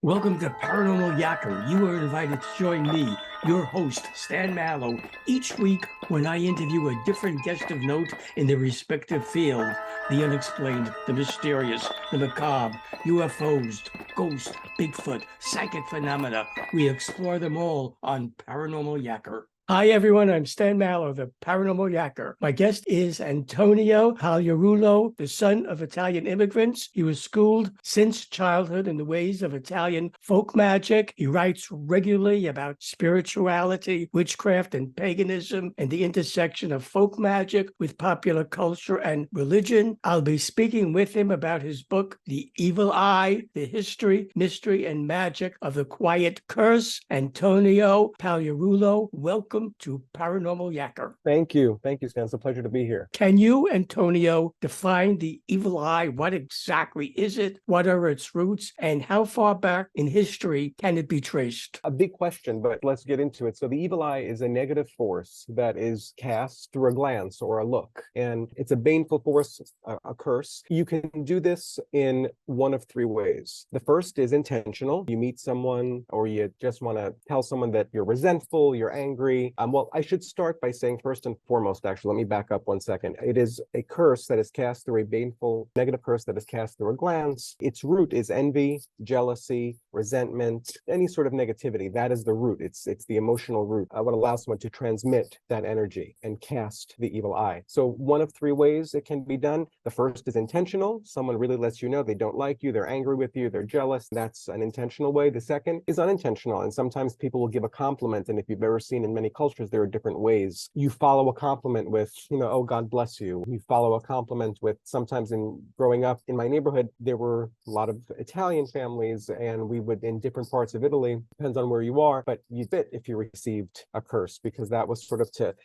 Welcome to Paranormal Yacker. You are invited to join me, your host, Stan Mallow, each week when I interview a different guest of note in their respective field. The unexplained, the mysterious, the macabre, UFOs, ghosts, Bigfoot, psychic phenomena. We explore them all on Paranormal Yacker. Hi, everyone. I'm Stan Mallow, the Paranormal Yacker. My guest is Antonio Pagliarulo, the son of Italian immigrants. He was schooled since childhood in the ways of Italian folk magic. He writes regularly about spirituality, witchcraft, and paganism, and the intersection of folk magic with popular culture and religion. I'll be speaking with him about his book, The Evil Eye, The History, Mystery, and Magic of the Quiet Curse. Antonio Pagliarulo, welcome to Paranormal Yacker. Thank you. Thank you, Stan. It's a pleasure to be here. Can you, Antonio, define the evil eye? What exactly is it? What are its roots? And how far back in history can it be traced? A big question, but let's get into it. So the evil eye is a negative force that is cast through a glance or a look. And it's a baneful force, a curse. You can do this in one of three ways. The first is intentional. You meet someone or you just want to tell someone that you're resentful, you're angry. Well, I should start by saying first and foremost, actually, let me back up 1 second. It is a curse that is cast through a baneful negative curse that is cast through a glance. Its root is envy, jealousy, resentment, any sort of negativity. That is the root. It's the emotional root, what allows someone to transmit that energy and cast the evil eye. So one of three ways it can be done. The first is intentional. Someone really lets you know they don't like you, they're angry with you, they're jealous. That's an intentional way. The second is unintentional. And sometimes people will give a compliment. And if you've ever seen in many cultures, there are different ways. You follow a compliment with, oh, God bless you. You follow a compliment with, sometimes in growing up in my neighborhood, there were a lot of Italian families, and we would, in different parts of Italy, depends on where you are, but you spit if you received a curse, because that was sort of to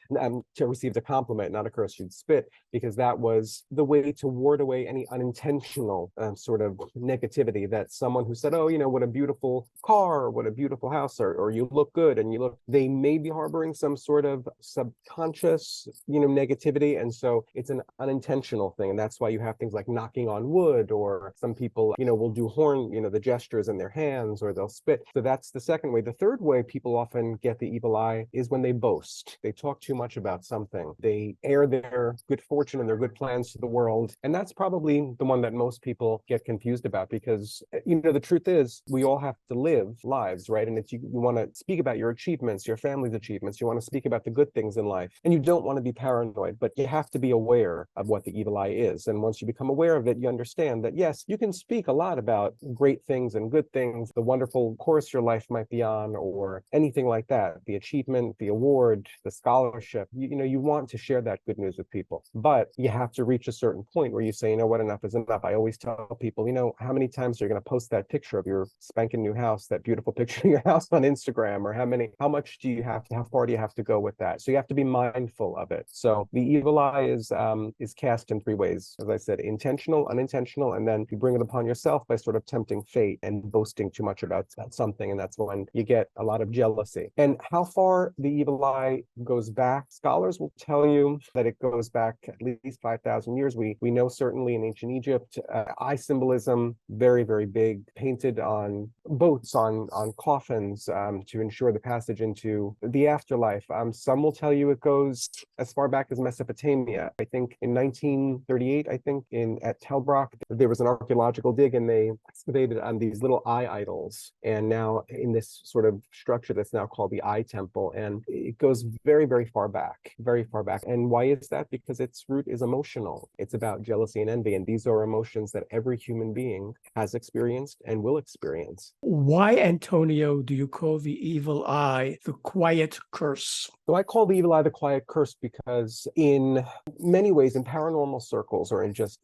receive a compliment, not a curse. You'd spit because that was the way to ward away any unintentional sort of negativity that someone who said, oh, what a beautiful car, or what a beautiful house, or you look good, and they may be harboring some sort of subconscious, negativity. And so it's an unintentional thing. And that's why you have things like knocking on wood, or some people, will do horn, the gestures in their hands, or they'll spit. So that's the second way. The third way people often get the evil eye is when they boast. They talk too much about something. They air their good fortune and their good plans to the world. And that's probably the one that most people get confused about, because, the truth is we all have to live lives, right? And if you want to speak about your achievements, your family's achievements, you want to speak about the good things in life, and you don't want to be paranoid, but you have to be aware of what the evil eye is. And once you become aware of it, you understand that, yes, you can speak a lot about great things and good things, the wonderful course your life might be on, or anything like that, the achievement, the award, the scholarship. You want to share that good news with people, but you have to reach a certain point where you say, what, enough is enough. I always tell people, how many times are you going to post that picture of your spanking new house, that beautiful picture of your house on Instagram, or how much do you have to, how far do you have to go with that? So you have to be mindful of it. So the evil eye is cast in three ways. As I said, intentional, unintentional, and then you bring it upon yourself by sort of tempting fate and boasting too much about something. And that's when you get a lot of jealousy. And how far the evil eye goes back, scholars will tell you that it goes back at least 5,000 years. We know certainly in ancient Egypt, eye symbolism, very, very big, painted on boats, on coffins, to ensure the passage into the afterlife. Some will tell you it goes as far back as Mesopotamia. I think in 1938, at Tel Brak, there was an archaeological dig, and they excavated on these little eye idols. And now in this sort of structure that's now called the Eye Temple, and it goes very, very far back, very far back. And why is that? Because its root is emotional. It's about jealousy and envy, and these are emotions that every human being has experienced and will experience. Why, Antonio, do you call the evil eye the quiet curse? So I call the evil eye the quiet curse because in many ways, in paranormal circles, or in just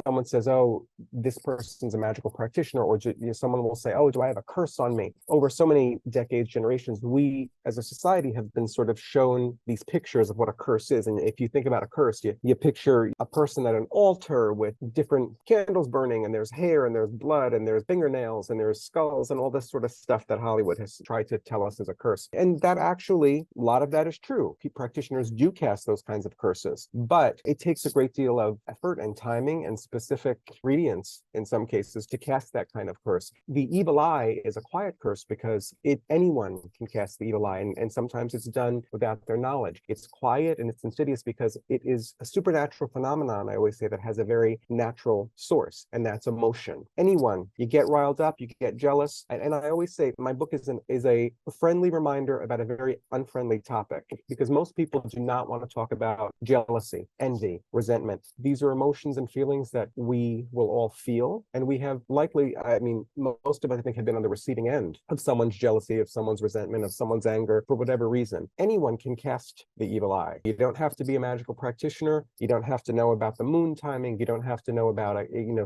someone says, oh, this person's a magical practitioner, or someone will say, oh, do I have a curse on me? Over so many decades, generations, we as a society have been sort of shown these pictures of what a curse is. And if you think about a curse, you picture a person at an altar with different candles burning, and there's hair, and there's blood, and there's fingernails, and there's skulls, and all this sort of stuff that Hollywood has tried to tell us is a curse. And that actually a lot of that is true. Practitioners do cast those kinds of curses, but it takes a great deal of effort and timing and specific ingredients in some cases to cast that kind of curse. The evil eye is a quiet curse because anyone can cast the evil eye, and sometimes it's done without their knowledge. It's quiet and it's insidious because it is a supernatural phenomenon, I always say, that has a very natural source, and that's emotion. Anyone, you get riled up, you get jealous, and I always say my book is a friendly reminder about a very unfriendly topic, because most people do not want to talk about jealousy, envy, resentment. These are emotions and feelings that we will all feel, and we have likely, I mean, most of us, I think, have been on the receiving end of someone's jealousy, of someone's resentment, of someone's anger, for whatever reason. Anyone can cast the evil eye. You don't have to be a magical practitioner. You don't have to know about the moon timing. You don't have to know about,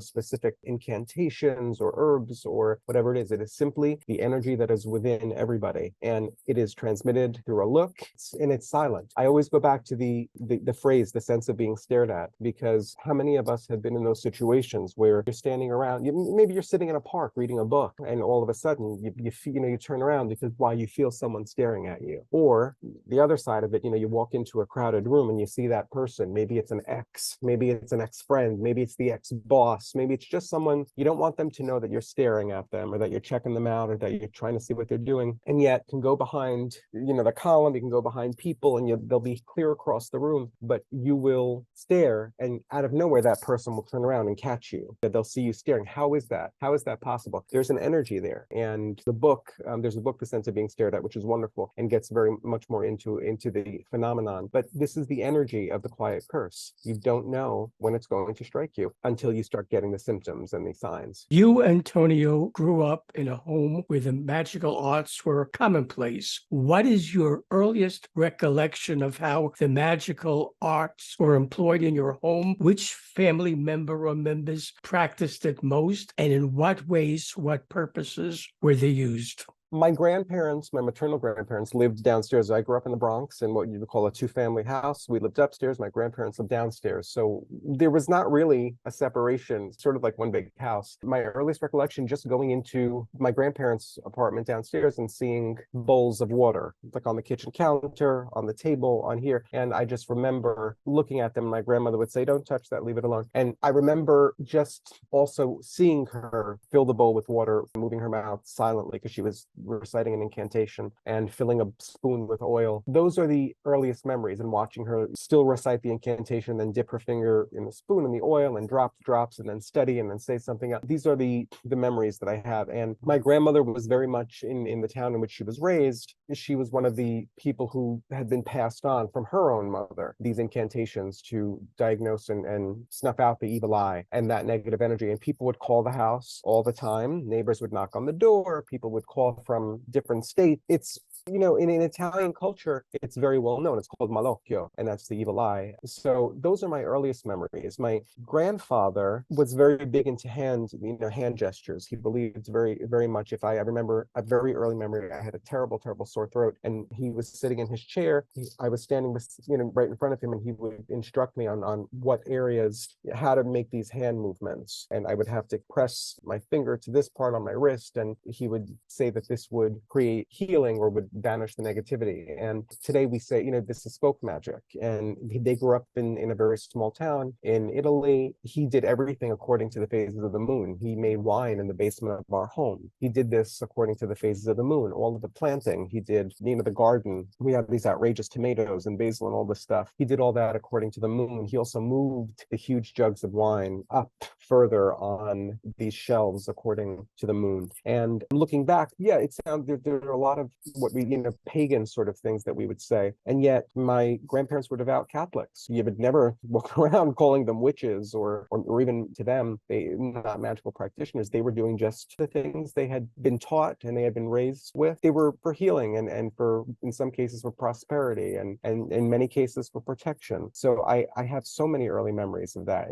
specific incantations or herbs or whatever it is. It is simply the energy that is within everybody, and it is transmitted through a look, and it's silent. I always go back to the phrase, the sense of being stared at, because how many of us have been in those situations where you're standing around, maybe you're sitting in a park reading a book, and all of a sudden you turn around because you feel someone staring at you. Or the other side of it, you walk into a crowded room and you see that person. Maybe it's an ex, maybe it's an ex-friend, maybe it's the ex-boss, maybe it's just someone you don't want them to know that you're staring at them, or that you're checking them out, or that you're trying to see what they're doing, and yet can go behind the column, you can go behind people, and they'll be clear across the room, but you will stare, and out of nowhere that person will turn around and catch you, that they'll see you staring. How is that possible? There's an energy there. And there's a book, The Sense of Being Stared At, which is wonderful and gets very much more into the phenomenon. But this is the energy of the quiet curse. You don't know when it's going to strike you until you start getting the symptoms and the signs. You, Antonio, grew up in a home where the magical arts were commonplace. What is your earliest recollection of how the magical arts were employed in your home? Which family member or members practiced it most, and in what ways, what purposes were they used? My grandparents, my maternal grandparents, lived downstairs. I grew up in the Bronx in what you would call a two-family house. We lived upstairs. My grandparents lived downstairs. So there was not really a separation, sort of like one big house. My earliest recollection, just going into my grandparents' apartment downstairs and seeing bowls of water, like on the kitchen counter, on the table, on here. And I just remember looking at them. My grandmother would say, "Don't touch that, leave it alone." And I remember just also seeing her fill the bowl with water, moving her mouth silently because she was reciting an incantation, and filling a spoon with oil. Those are the earliest memories, and watching her still recite the incantation, then dip her finger in the spoon in the oil and drop the drops, and then steady, and then say something else. These are the memories that I have. And my grandmother was very much in the town in which she was raised. She was one of the people who had been passed on from her own mother, these incantations to diagnose and snuff out the evil eye and that negative energy. And people would call the house all the time. Neighbors would knock on the door. People would call from different states. It's, in Italian culture, it's very well known. It's called Mallow, and that's the evil eye. So those are my earliest memories. My grandfather was very big into hand gestures. He believed very, very much. If I remember a very early memory, I had a terrible, terrible sore throat, and he was sitting in his chair. I was standing right in front of him, and he would instruct me on what areas, how to make these hand movements. And I would have to press my finger to this part on my wrist, and he would say that this would create healing or would banish the negativity. And today we say, this is folk magic. And they grew up in a very small town in Italy. He did everything according to the phases of the moon. He made wine in the basement of our home. He did this according to the phases of the moon. All of the planting, he did, the garden. We have these outrageous tomatoes and basil and all this stuff. He did all that according to the moon. He also moved the huge jugs of wine up further on these shelves according to the moon. And looking back, it sounds there are a lot of what we pagan sort of things that we would say, and yet my grandparents were devout Catholics. You would never walk around calling them witches or even to them, they not magical practitioners. They were doing just the things they had been taught and they had been raised with. They were for healing and for, in some cases, for prosperity and in many cases for protection. So I have so many early memories of that.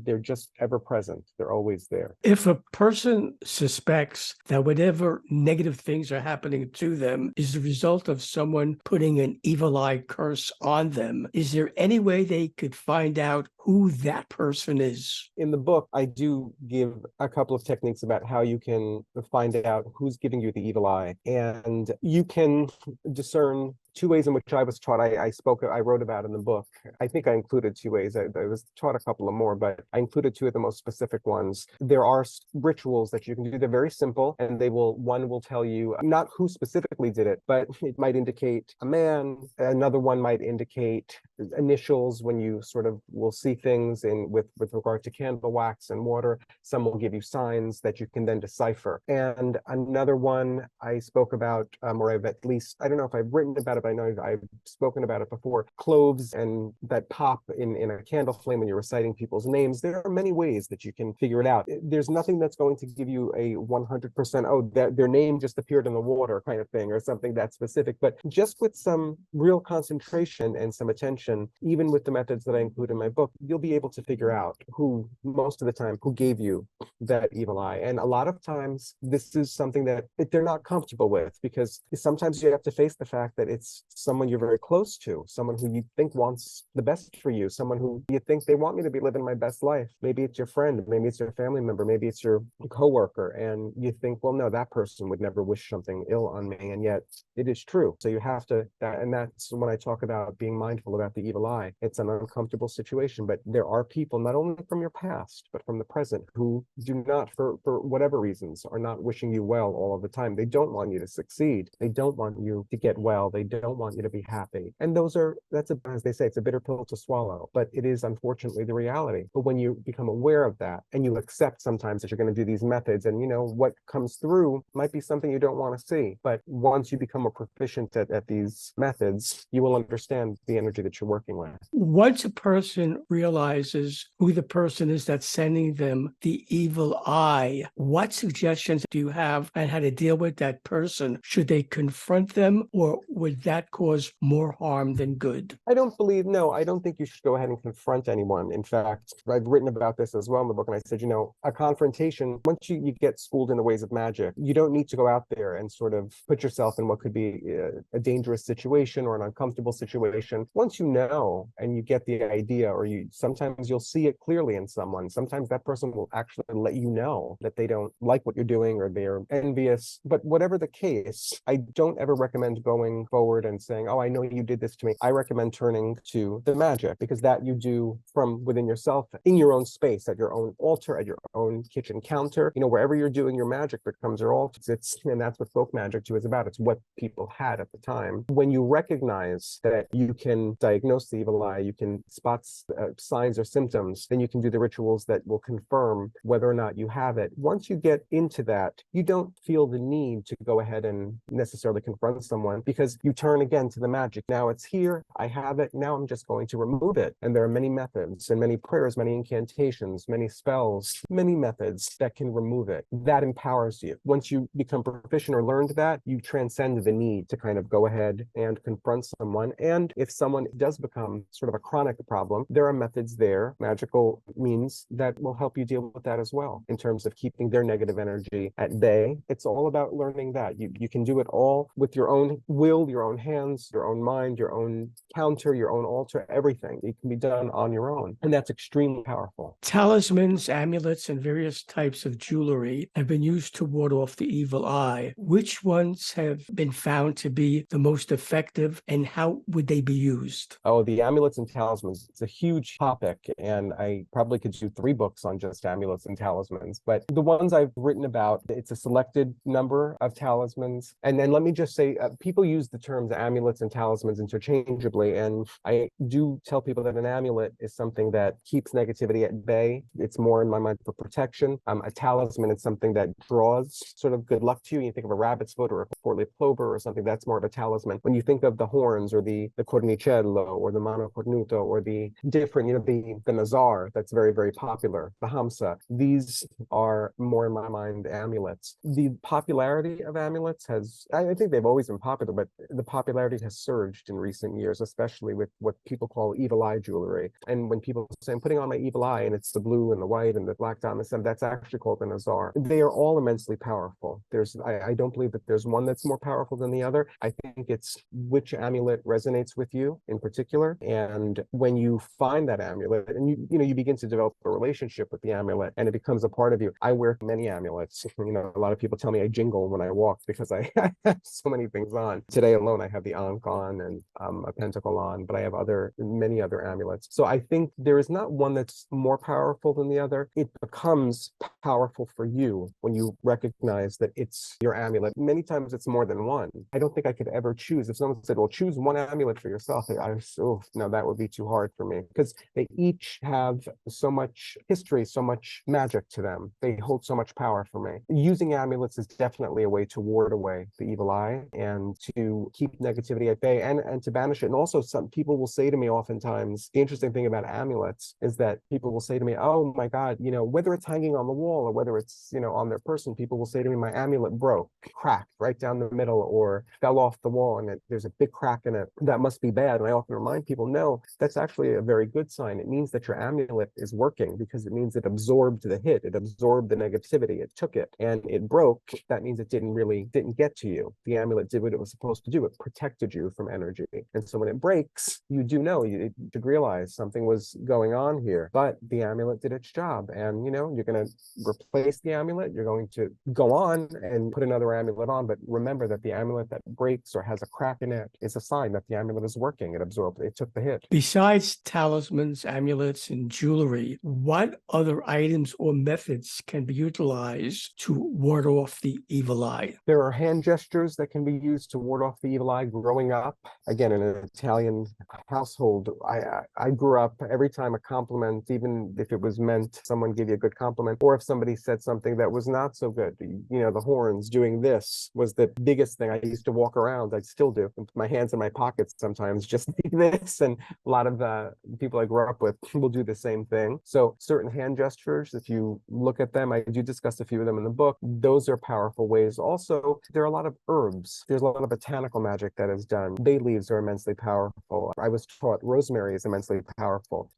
They're just ever present. They're always there. If a person suspects that whatever negative things are happening to them is the result of someone putting an evil eye curse on them, is there any way they could find out who that person is? In the book, I do give a couple of techniques about how you can find out who's giving you the evil eye. And you can discern two ways in which I was taught. I wrote about in the book. I think I included two ways. I was taught a couple of more, but I included two of the most specific ones. There are rituals that you can do. They're very simple, and one will tell you not who specifically did it, but it might indicate a man. Another one might indicate initials when you sort of will see things with regard to candle wax and water. Some will give you signs that you can then decipher. And another one I spoke about, or I've at least, I don't know if I've written about it, but I know I've spoken about it before. Cloves and that pop in a candle flame when you're reciting people's names. There are many ways that you can figure it out. There's nothing that's going to give you a 100%, oh, their name just appeared in the water kind of thing, or something that specific. But just with some real concentration and some attention, even with the methods that I include in my book, you'll be able to figure out who, most of the time, who gave you that evil eye. And a lot of times, this is something that they're not comfortable with, because sometimes you have to face the fact that it's someone you're very close to, someone who you think wants the best for you, someone who you think they want me to be living my best life. Maybe it's your friend, maybe it's your family member, maybe it's your coworker, and you think, well, no, that person would never wish something ill on me, and yet it is true. So you have to, and that's when I talk about being mindful about the evil eye. It's an uncomfortable situation, but there are people, not only from your past, but from the present, who do not, for whatever reasons, are not wishing you well all of the time. They don't want you to succeed. They don't want you to get well. They don't want you to be happy. And as they say, it's a bitter pill to swallow, but it is unfortunately the reality. But when you become aware of that, and you accept sometimes that you're going to do these methods, and what comes through might be something you don't want to see. But once you become a proficient at these methods, you will understand the energy that you're working with. Once a person realizes who the person is that's sending them the evil eye, what suggestions do you have on how to deal with that person? Should they confront them, or would that cause more harm than good? I don't think you should go ahead and confront anyone. In fact, I've written about this as well in the book, and I said, a confrontation, once you get schooled in the ways of magic, you don't need to go out there and sort of put yourself in what could be a dangerous situation or an uncomfortable situation. Once you know and you get the idea, or sometimes you'll see it clearly in someone. Sometimes that person will actually let you know that they don't like what you're doing, or they're envious. But whatever the case, I don't ever recommend going forward and saying, oh, I know you did this to me. I recommend turning to the magic, because that you do from within yourself, in your own space, at your own altar, at your own kitchen counter, wherever you're doing your magic becomes your altar. And that's what folk magic too is about. It's what people had at the time. When you recognize that you can diagnose the evil eye, you can spot signs or symptoms, then you can do the rituals that will confirm whether or not you have it. Once you get into that, you don't feel the need to go ahead and necessarily confront someone, because you turn again to the magic. Now it's here, I have it, now I'm just going to remove it. And there are many methods and many prayers, many incantations, many spells, many methods that can remove it. That empowers you. Once you become proficient or learned that, you transcend the need to kind of go ahead and confront someone. And if someone does become sort of a chronic problem, there are methods there, magical means that will help you deal with that as well, in terms of keeping their negative energy at bay. It's all about learning that. You can do it all with your own will, your own hands, your own mind, your own counter, your own altar, everything. It can be done on your own. And that's extremely powerful. Talismans, amulets, and various types of jewelry have been used to ward off the evil eye. Which ones have been found to be the most effective, and how would they be used? Oh, the amulets and talismans. It's a huge topic, and I probably could do 3 books on just amulets and talismans. But the ones I've written about, it's a selected number of talismans. And then let me just say, people use the terms amulets and talismans interchangeably, and I do tell people that an amulet is something that keeps negativity at bay. It's more in my mind for protection. A talisman is something that draws sort of good luck to you. You think of a rabbit's foot or a four-leaf clover or something, that's more of a talisman. When you think of the horns, or the cornicello, or the monocornuto, or the different, the nazar, that's very, very popular, the hamsa, these are more in my mind amulets. The popularity of amulets I think they've always been popular, but the popularity has surged in recent years, especially with what people call evil eye jewelry. And when people say, I'm putting on my evil eye, and it's the blue and the white and the black diamond, that's actually called the nazar. They are all immensely powerful. I don't believe that there's one that's more powerful than the other. I think it's which amulet resonates with you in particular. And when you find that that amulet, and you begin to develop a relationship with the amulet, and it becomes a part of you. I wear many amulets. A lot of people tell me I jingle when I walk because I have so many things on. Today alone, I have the Ankh on and a pentacle on, but I have many other amulets. So I think there is not one that's more powerful than the other. It becomes powerful for you when you recognize that it's your amulet. Many times it's more than one. I don't think I could ever choose. If someone said, well, choose one amulet for yourself, no, that would be too hard for me, because they each have so much history, so much magic to them. They hold so much power for me. Using amulets is definitely a way to ward away the evil eye and to keep negativity at bay and to banish it. And also, some people will say to me oftentimes, the interesting thing about amulets is that people will say to me, oh my God, whether it's hanging on the wall or whether it's, on their person, people will say to me, my amulet broke, cracked right down the middle, or fell off the wall and there's a big crack in it. That must be bad. And I often remind people, no, that's actually a very good sign. It means that your amulet is working, because it means it absorbed the hit, it absorbed the negativity, it took it, and it broke. That means it didn't get to you. The amulet did what it was supposed to do. It protected you from energy. And so when it breaks, you do know, you should realize something was going on here, but the amulet did its job. And you're going to replace the amulet. You're going to go on and put another amulet on. But remember that the amulet that breaks or has a crack in it is a sign that the amulet is working. It absorbed, it took the hit. Besides talismans, amulets, and jewelry, what other items or methods can be utilized to ward off the evil eye? There are hand gestures that can be used to ward off the evil eye. Growing up, again, in an Italian household, I grew up, every time a compliment, even if it was meant, someone gave you a good compliment, or if somebody said something that was not so good, the horns, doing this was the biggest thing. I used to walk around, I still do, and put my hands in my pockets sometimes, just like this. And a lot of the people I grew up with will do the same thing. So certain hand gestures, if you look at them, I do discuss a few of them in the book. Those are powerful ways. Also, there are a lot of herbs. There's a lot of botanical magic that is done. Bay leaves are immensely powerful. I was taught rosemary is immensely powerful.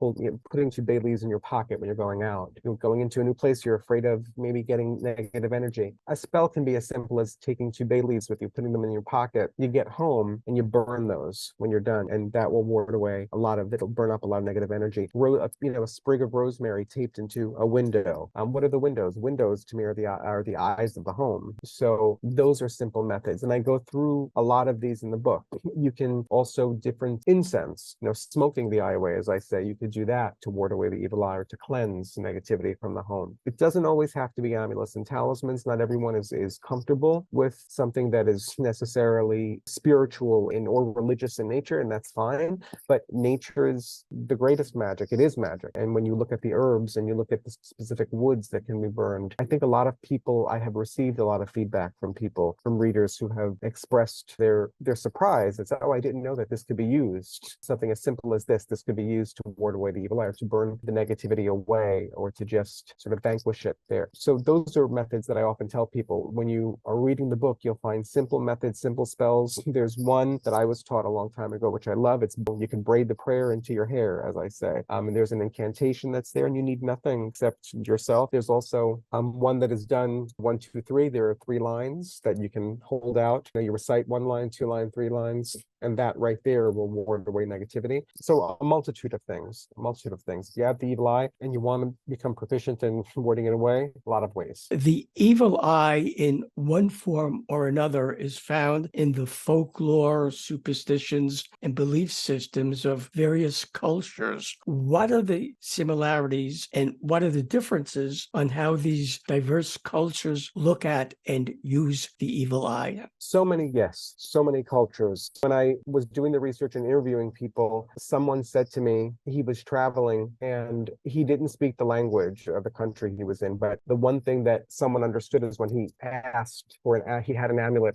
Putting 2 bay leaves in your pocket when you're going out. You're going into a new place, you're afraid of maybe getting negative energy. A spell can be as simple as taking 2 bay leaves with you, putting them in your pocket. You get home and you burn those when you're done, and that will ward away it'll burn up a lot of negative energy. A sprig of rosemary taped into a window. What are the windows? Windows to me are the eyes of the home. So those are simple methods, and I go through a lot of these in the book. You can also different incense, smoking the eye away, as I say. You could do that to ward away the evil eye or to cleanse negativity from the home. It doesn't always have to be amulets and talismans. Not everyone is comfortable with something that is necessarily spiritual or religious in nature, and that's fine. But nature is the greatest magic. It is magic. And when you look at the herbs and you look at the specific woods that can be burned, I think I have received a lot of feedback from people, from readers who have expressed their surprise. It's, oh, I didn't know that this could be used. Something as simple as this could be used to ward away the evil eye, or to burn the negativity away, or to just sort of vanquish it there. So those are methods that I often tell people. When you are reading the book, you'll find simple methods, simple spells. There's one that I was taught a long time ago, which I love. It's, you can braid the prayer into your hair, as I say. And there's an incantation that's there, and you need nothing except yourself. There's also one that is done 1, 2, 3. There are 3 lines that you can hold out. You recite 1 line, 2 line, 3 lines, and that right there will ward away negativity. So a multitude of things. If you have the evil eye and you want to become proficient in warding it away, a lot of ways. The evil eye, in one form or another, is found in the folklore, superstitions, and belief systems of various cultures. What are the similarities and what are the differences on how these diverse cultures look at and use the evil eye? So many cultures. When I was doing the research and interviewing people, someone said to me he was traveling and he didn't speak the language of the country he was in, but the one thing that someone understood is when he asked for he had an amulet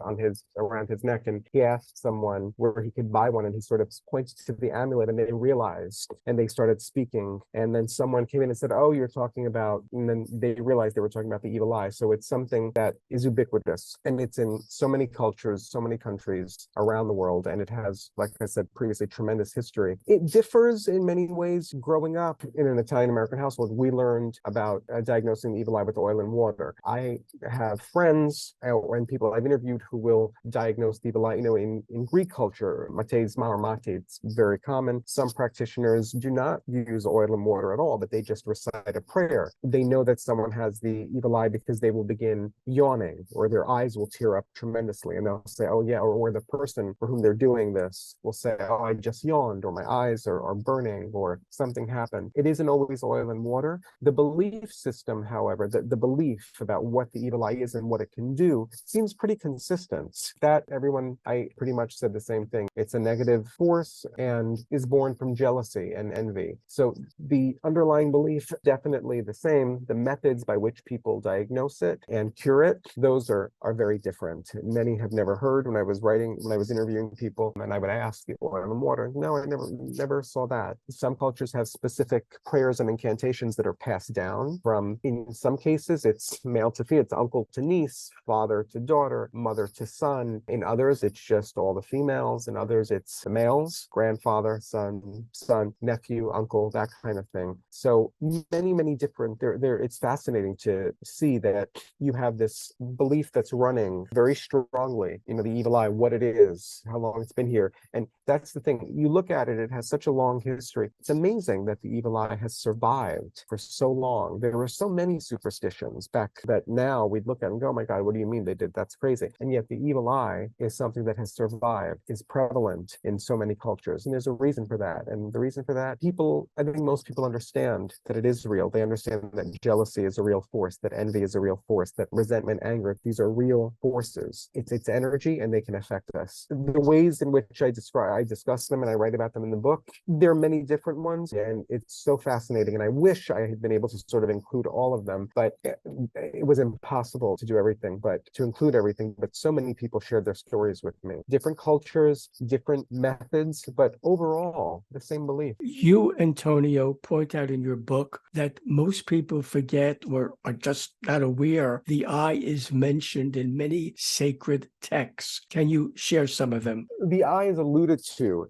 around his neck, and he asked someone where he could buy one, and he sort of pointed to the amulet, and they realized, and they started speaking, and then someone came in and said, oh, you're talking about, and then they realized they were talking about the evil eye. So it's something that is ubiquitous, and it's in so many cultures, so many countries around the world, and it has, like I said previously, tremendous history. It differs in many ways. Growing up in an Italian-American household, we learned about diagnosing the evil eye with oil and water. I have friends and people I've interviewed who will diagnose the evil eye, in Greek culture, mateisma or mate, it's very common. Some practitioners cultures do not use oil and water at all, but they just recite a prayer. They know that someone has the evil eye because they will begin yawning, or their eyes will tear up tremendously, and they'll say, oh yeah, or the person for whom they're doing this will say, oh, I just yawned, or my eyes are burning, or something happened. It isn't always oil and water. The belief system, however, the belief about what the evil eye is and what it can do seems pretty consistent. That everyone, I pretty much said the same thing. It's a negative force and is born from jealousy and envy. So the underlying belief, definitely the same. The methods by which people diagnose it and cure it, those are very different. Many have never heard. When I was interviewing people, and I would ask the oil and water, no, I never saw that. Some cultures have specific prayers and incantations that are passed down from, in some cases, it's male to female, it's uncle to niece, father to daughter, mother to son. In others, it's just all the females. In others, it's the males, grandfather, son, nephew, uncle, that kind of thing. So many different, it's fascinating to see that you have this belief that's running very strongly, the evil eye, what it is, how long it's been here. And that's the thing. You look at it, it has such a long history. It's amazing that the evil eye has survived for so long. There were so many superstitions back that now we'd look at and go, oh my God, what do you mean they did? That's crazy. And yet the evil eye is something that has survived, is prevalent in so many cultures. And there's a reason for that. And the reason for that, I think most people understand that it is real. They understand that jealousy is a real force, that envy is a real force, that resentment, anger, these are real forces. It's energy, and they can affect us. The ways in which I discuss them and I write about them in the book, there are many different ones, and it's so fascinating. And I wish I had been able to sort of include all of them, but it was impossible to do everything, but to include everything. But so many people shared their stories with me. Different cultures, different methods, but overall, the same belief. You, Antonio, point out in your book that most people forget or are just not aware the eye is mentioned in many sacred texts. Can you share some of them? The eye is alluded to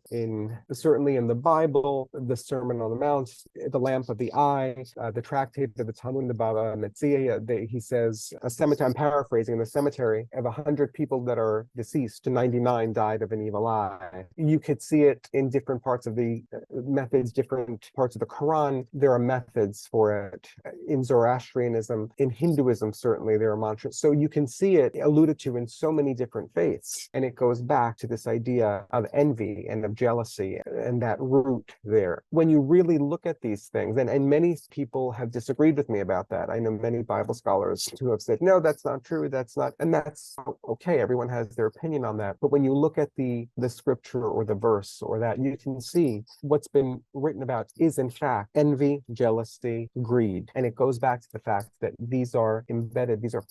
certainly in the Bible, the Sermon on the Mount, the lamp of the eye, the tractate of the Talmud, the Baba Metzia. He says, a cemetery, I'm paraphrasing, in the cemetery of 100 people that are deceased, 99 died of an evil eye. You could see it in different parts of the methods, different parts of the Quran. There are methods for it. In Zoroastrianism, in Hinduism, certainly there are mantras. So you can see it alluded to in so many different faiths. And it goes back to this idea of envy and of jealousy and that root there. When you really look at these things, and many people have disagreed with me about that. I know many Bible scholars who have said, no, that's not true. And that's okay. Everyone has their opinion on that. But when you look at the scripture or the verse or that, you can see what's been written about is in fact envy, jealousy, greed. And it goes back to the fact that these are embedded, these are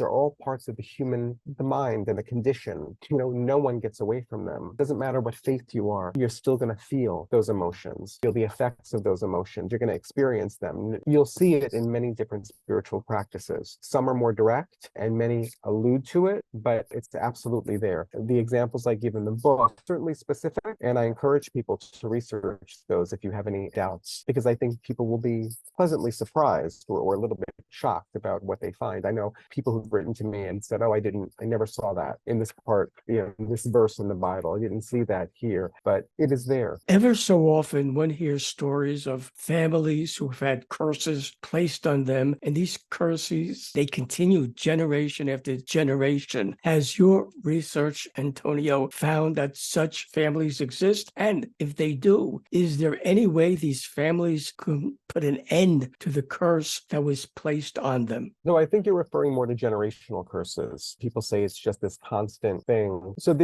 all parts of the mind and the condition. No one gets away from them. It doesn't matter what faith you are, you're still going to feel those emotions, feel the effects of those emotions. You're going to experience them. You'll see it in many different spiritual practices. Some are more direct and many allude to it, but it's absolutely there. The examples I give in the book, certainly specific, and I encourage people to research those if you have any doubts, because I think people will be pleasantly surprised or a little bit shocked about what they find. I know people who've written to me and said, oh, I never saw that in this part, this verse in the Bible. I didn't see that here, but it is there. Ever so often, one hears stories of families who have had curses placed on them, and these curses, they continue generation after generation. Has your research, Antonio, found that such families exist? And if they do, is there any way these families can put an end to the curse that was placed on them? No, I think you're referring more to generational curses. People say it's just this constant thing. So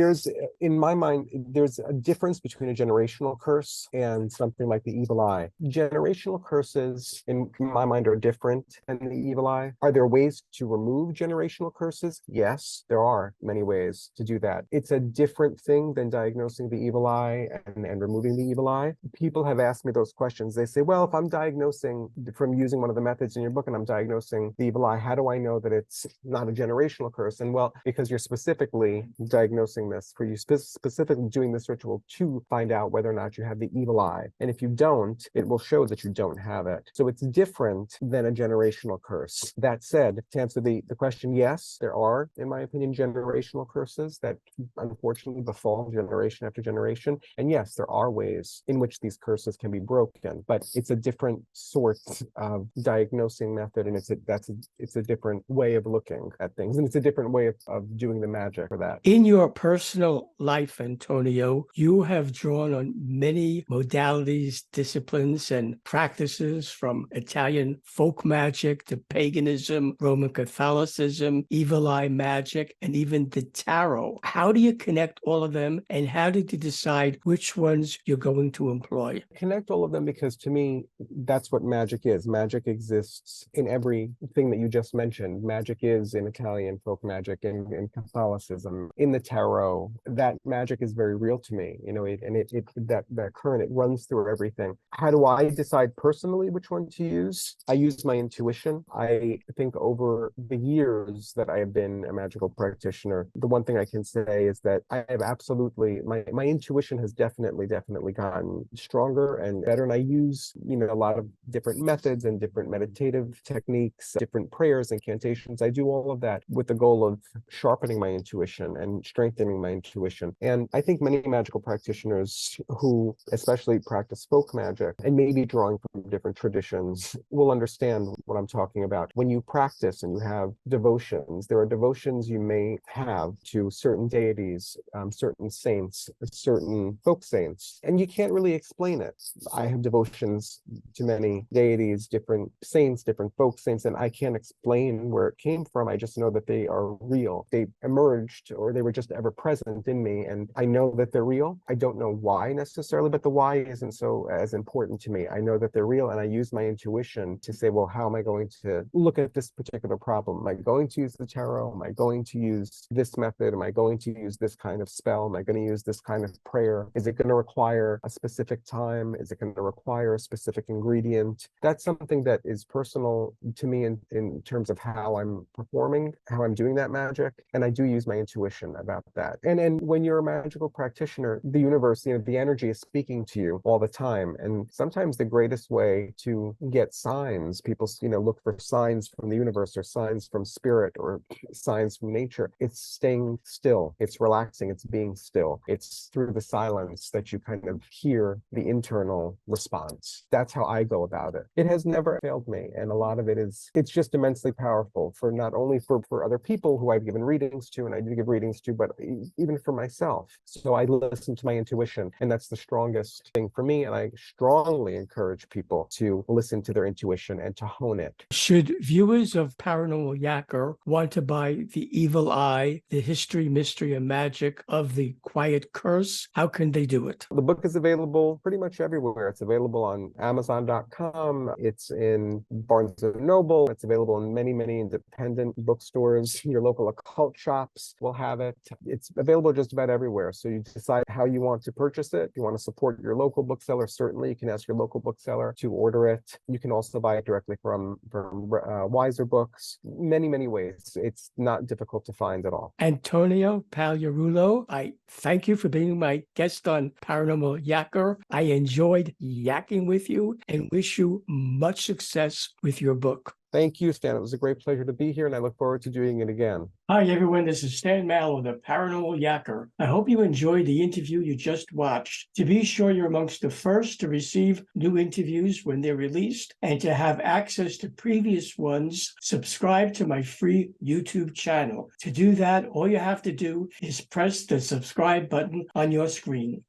in my mind, there's a difference between a generational curse and something like the evil eye. Generational curses, in my mind, are different than the evil eye. Are there ways to remove generational curses? Yes, there are many ways to do that. It's a different thing than diagnosing the evil eye and removing the evil eye. People have asked me those questions. They say, well, if I'm diagnosing from using one of the methods in your book and I'm diagnosing the evil eye, how do I know that it's not a generational curse? And well, because you're specifically diagnosing this, for you specifically doing this ritual to find out whether or not you have the evil eye. And if you don't, it will show that you don't have it. So it's different than a generational curse. That said, to answer the question, yes, there are, in my opinion, generational curses that unfortunately befall generation after generation. And yes, there are ways in which these curses can be broken. But it's a different sort of diagnosing method, and it's a different way of looking at things, and it's a different way of doing the magic for that. In your personal life, Antonio, you have drawn on many modalities, disciplines, and practices, from Italian folk magic to paganism, Roman Catholicism, evil eye magic, and even the tarot. How do you connect all of them, and how did you decide which ones you're going to employ? Connect all of them because, to me, that's what magic is. Magic exists in everything that you just mentioned. Magic is in Italian folk magic, in Catholicism, in the tarot. That magic is very real to me, that current, it runs through everything. How do I decide personally which one to use? I use my intuition. I think over the years that I have been a magical practitioner, the one thing I can say is that I have absolutely, my intuition has definitely gotten stronger and better. And I use, a lot of different methods and different meditative techniques, different prayers, incantations. I do all of that with the goal of sharpening my intuition and strengthening my intuition. And I think many magical practitioners who especially practice folk magic and maybe drawing from different traditions will understand what I'm talking about. When you practice and you have devotions, there are devotions you may have to certain deities, certain saints, certain folk saints, and you can't really explain it. I have devotions to many deities, different saints, different folk saints, and I can't explain where it came from. I just know that they are real. They emerged, or they were just ever present in me, and I know that they're real. I don't know why necessarily, but the why isn't so as important to me. I know that they're real, and I use my intuition to say, well, how am I going to look at this particular problem? Am I going to use the tarot? Am I going to use this method? Am I going to use this kind of spell? Am I going to use this kind of prayer? Is it going to require a specific time? Is it going to require a specific ingredient? That's something that is personal to me in terms of how I'm performing, how I'm doing that magic. And I do use my intuition about that. And when you're a magical practitioner, the universe, the energy is speaking to you all the time. And sometimes the greatest way to get signs, people, look for signs from the universe or signs from spirit or signs from nature. It's staying still. It's relaxing. It's being still. It's through the silence that you kind of hear the internal response. That's how I go about it. It has never failed me. And a lot of it's just immensely powerful for not only for other people who I've given readings to, and I do give readings to, but even for myself. So I listen to my intuition, and that's the strongest thing for me. And I strongly encourage people to listen to their intuition and to hone it. Should viewers of Paranormal Yacker want to buy The Evil Eye, The History, Mystery, and Magic of the Quiet Curse, how can they do it? The book is available pretty much everywhere. It's available on Amazon.com. It's in Barnes & Noble. It's available in many, many independent bookstores. Your local occult shops will have it. It's available just about everywhere. So you decide how you want to purchase it. If you want to support your local bookseller, certainly you can ask your local bookseller to order it. You can also buy it directly from Wiser Books. Many, many ways. It's not difficult to find at all. Antonio Pagliarulo, I thank you for being my guest on Paranormal Yacker. I enjoyed yakking with you and wish you much success with your book. Thank you, Stan. It was a great pleasure to be here, and I look forward to doing it again. Hi, everyone. This is Stan Mallow, the Paranormal Yacker. I hope you enjoyed the interview you just watched. To be sure you're amongst the first to receive new interviews when they're released and to have access to previous ones, subscribe to my free YouTube channel. To do that, all you have to do is press the subscribe button on your screen.